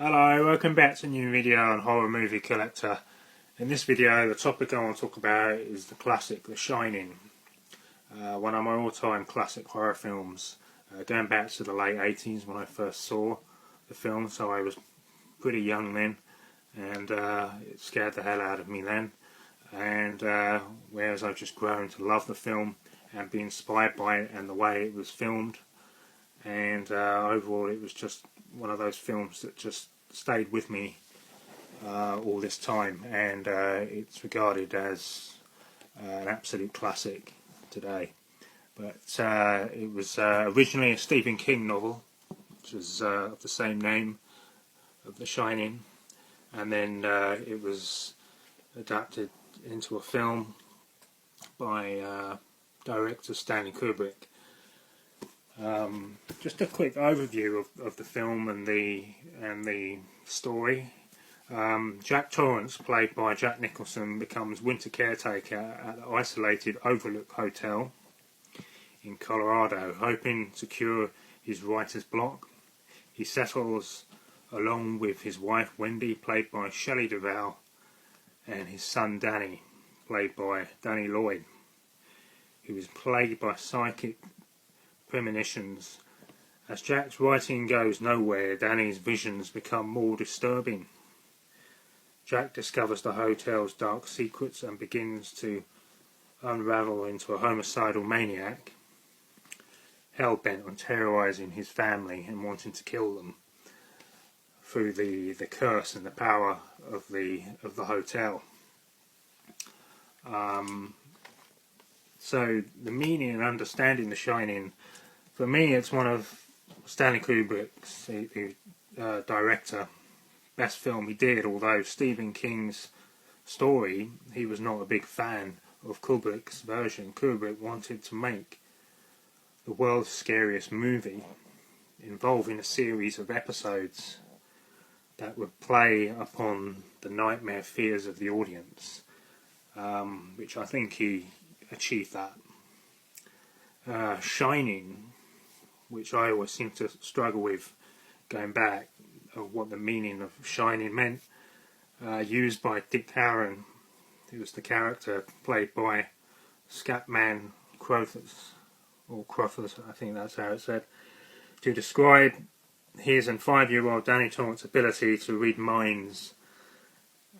Hello, welcome back to a new video on Horror Movie Collector. In this video, the topic I want to talk about is the classic The Shining, one of my all-time classic horror films, going back to the late 80s when I first saw the film, so I was pretty young then, and it scared the hell out of me then, and whereas I've just grown to love the film and be inspired by it and the way it was filmed, and overall it was just one of those films that just stayed with me all this time, and it's regarded as an absolute classic today. But it was originally a Stephen King novel, which was of the same name of The Shining, and then it was adapted into a film by director Stanley Kubrick. Just a quick overview of the film and the story. Jack Torrance, played by Jack Nicholson, becomes winter caretaker at the isolated Overlook Hotel in Colorado, hoping to cure his writer's block. He settles along with his wife Wendy, played by Shelley Duvall, and his son Danny, played by Danny Lloyd, who is plagued by psychic premonitions. As Jack's writing goes nowhere, Danny's visions become more disturbing. Jack discovers the hotel's dark secrets and begins to unravel into a homicidal maniac, hell-bent on terrorizing his family and wanting to kill them through the curse and the power of the hotel. So the meaning and understanding The Shining, for me, it's one of Stanley Kubrick's, the director, best film he did, although Stephen King's story, he was not a big fan of Kubrick's version. Kubrick wanted to make the world's scariest movie involving a series of episodes that would play upon the nightmare fears of the audience, which I think he achieved that. Shining, which I always seem to struggle with going back, of what the meaning of shining meant, used by Dick Harron, who was the character played by Scatman Crothers, or Crothers, I think that's how it's said, to describe his and 5-year-old Danny Torrance's ability to read minds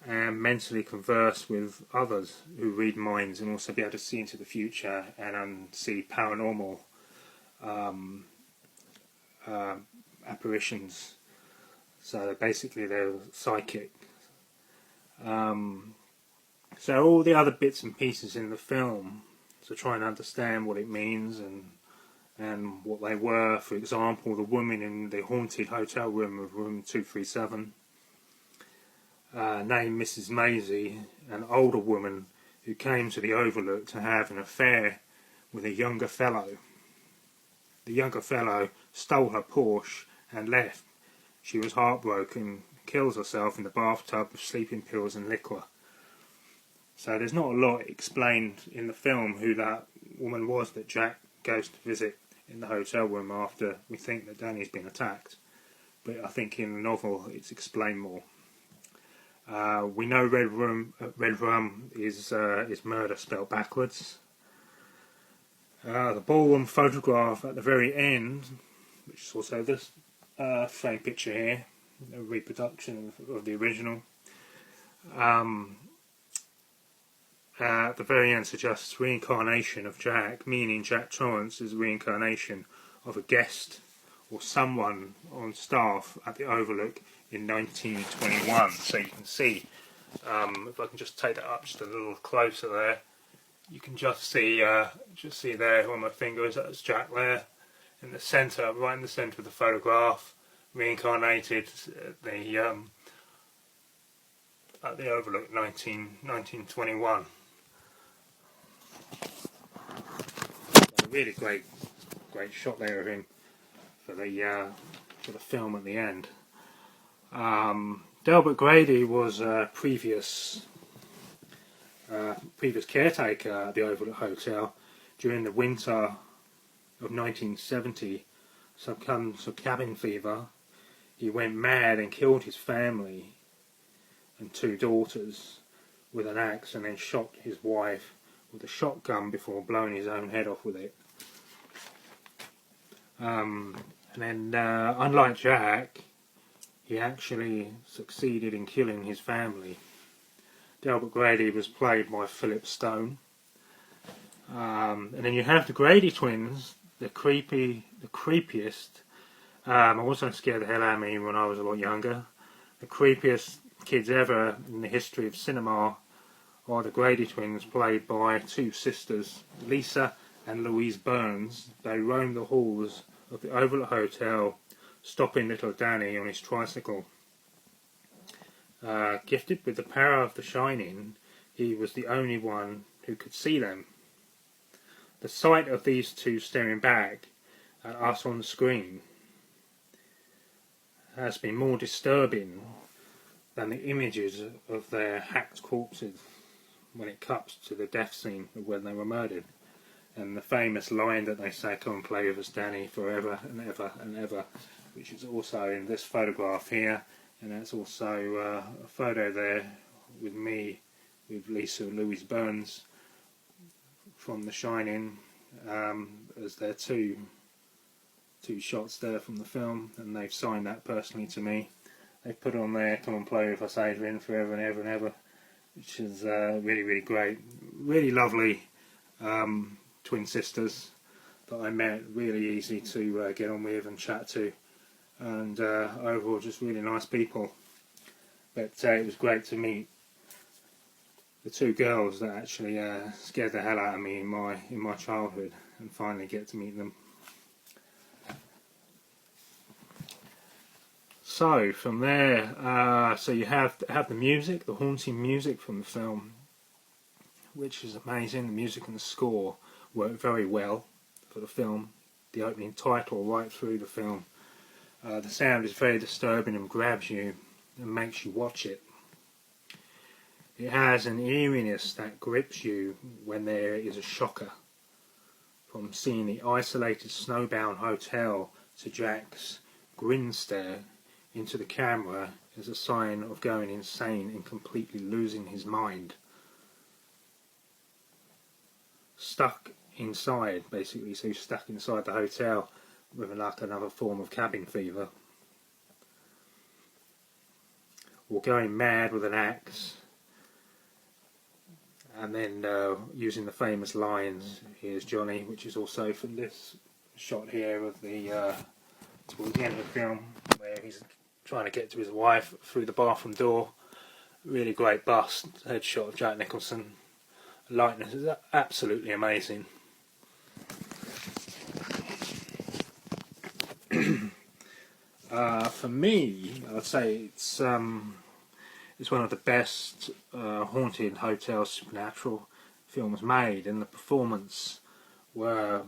and mentally converse with others who read minds, and also be able to see into the future and see paranormal apparitions. So basically they're psychic. So all the other bits and pieces in the film to try and understand what it means and what they were. For example, the woman in the haunted hotel room of room 237, named Mrs. Maisie, an older woman who came to the Overlook to have an affair with a younger fellow. The younger fellow stole her Porsche and left. She was heartbroken, kills herself in the bathtub with sleeping pills and liquor. So there's not a lot explained in the film who that woman was that Jack goes to visit in the hotel room after we think that Danny's been attacked. But I think in the novel it's explained more. We know Red Rum is murder spelled backwards. The ballroom photograph at the very end, which is also this frame picture here, a reproduction of the original, at the very end suggests reincarnation of Jack, meaning Jack Torrance is reincarnation of a guest or someone on staff at the Overlook in 1921. So you can see, if I can just take that up just a little closer there, you can just see there where my finger is, that's Jack there in the centre, right in the centre of the photograph, reincarnated at the Overlook 1921. A really great shot there of him for the film at the end. Delbert Grady was a previous caretaker at the Overlook Hotel during the winter of 1970. Succumbed to cabin fever. he went mad and killed his family and 2 daughters with an axe, and then shot his wife with a shotgun before blowing his own head off with it. And then, unlike Jack, he actually succeeded in killing his family. Delbert Grady was played by Philip Stone. And then you have the Grady twins, the creepiest. Also scared the hell out of me when I was a lot younger. The creepiest kids ever in the history of cinema are the Grady twins, played by 2 sisters, Lisa and Louise Burns. They roamed the halls of the Overlook Hotel, stopping little Danny on his tricycle. Gifted with the power of the Shining, he was the only one who could see them. The sight of these 2 staring back at us on the screen has been more disturbing than the images of their hacked corpses when it cuts to the death scene of when they were murdered, and the famous line that they say, "Come and play with us, Danny, forever and ever and ever," which is also in this photograph here, and that's also a photo there with me with Lisa and Louise Burns from The Shining, as their two shots there from the film, and they've signed that personally to me. They've put on there, "Come and play with us, Adrian, forever and ever and ever," which is really, really great. Really lovely twin sisters that I met, really easy to get on with and chat to, and overall just really nice people. But it was great to meet the 2 girls that actually scared the hell out of me in my childhood, and finally get to meet them. So from there, so you have the music, the haunting music from the film, which is amazing. The music and the score work very well for the film. The opening title right through the film. The sound is very disturbing and grabs you and makes you watch it. It has an eeriness that grips you when there is a shocker. From seeing the isolated snowbound hotel to Jack's grin stare into the camera is a sign of going insane and completely losing his mind. Stuck inside, basically, so he's stuck inside the hotel with like another form of cabin fever. Or going mad with an axe. And then using the famous lines, "Here's Johnny," which is also from this shot here of the towards the end of the film, where he's trying to get to his wife through the bathroom door. Really great bust headshot of Jack Nicholson. The likeness is absolutely amazing. For me, I'd say it's one of the best haunted hotel supernatural films made, and the performance were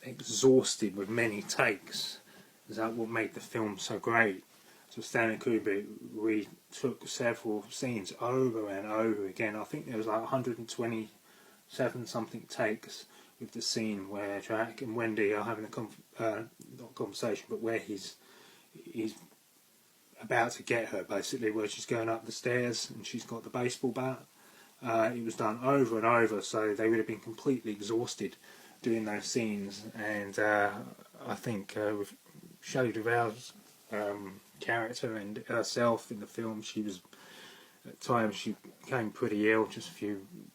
exhausted with many takes. Is that what made the film so great? So Stanley Kubrick retook several scenes over and over again. I think there was like 127 something takes with the scene where Jack and Wendy are having not a conversation, but where he's about to get her, basically, where she's going up the stairs and she's got the baseball bat. It was done over and over, so they would have been completely exhausted doing those scenes. And I think with Shelley Duvall's character and herself in the film, she was at times she became pretty ill, just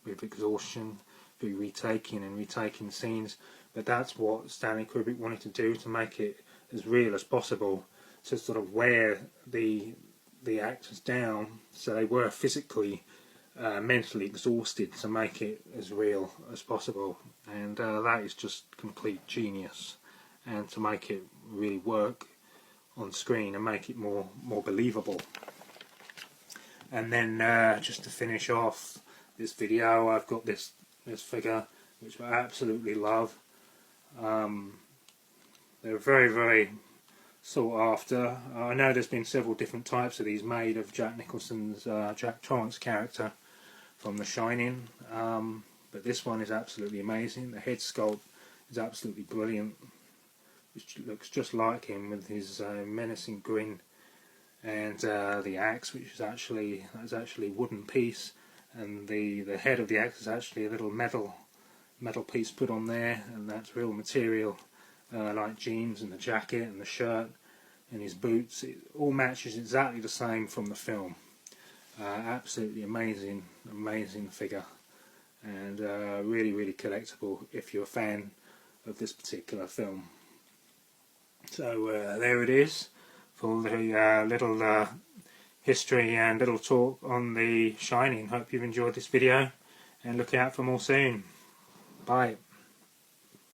with exhaustion, through retaking scenes. But that's what Stanley Kubrick wanted to do, to make it as real as possible, to sort of wear the actors down so they were physically, mentally exhausted, to make it as real as possible. And that is just complete genius, and to make it really work on screen and make it more believable. And then just to finish off this video, I've got this figure which I absolutely love. They're very, very sought after. I know there's been several different types of these made of Jack Nicholson's Jack Torrance character from The Shining, but this one is absolutely amazing. The head sculpt is absolutely brilliant, which looks just like him with his menacing grin and the axe, which is actually wooden piece, and the head of the axe is actually a little metal piece put on there, and that's real material, like jeans and the jacket and the shirt and his boots. It all matches exactly the same from the film. Absolutely amazing figure, and really collectible if you're a fan of this particular film. So there it is for the little history and little talk on The Shining. Hope you've enjoyed this video, and look out for more soon. Bye.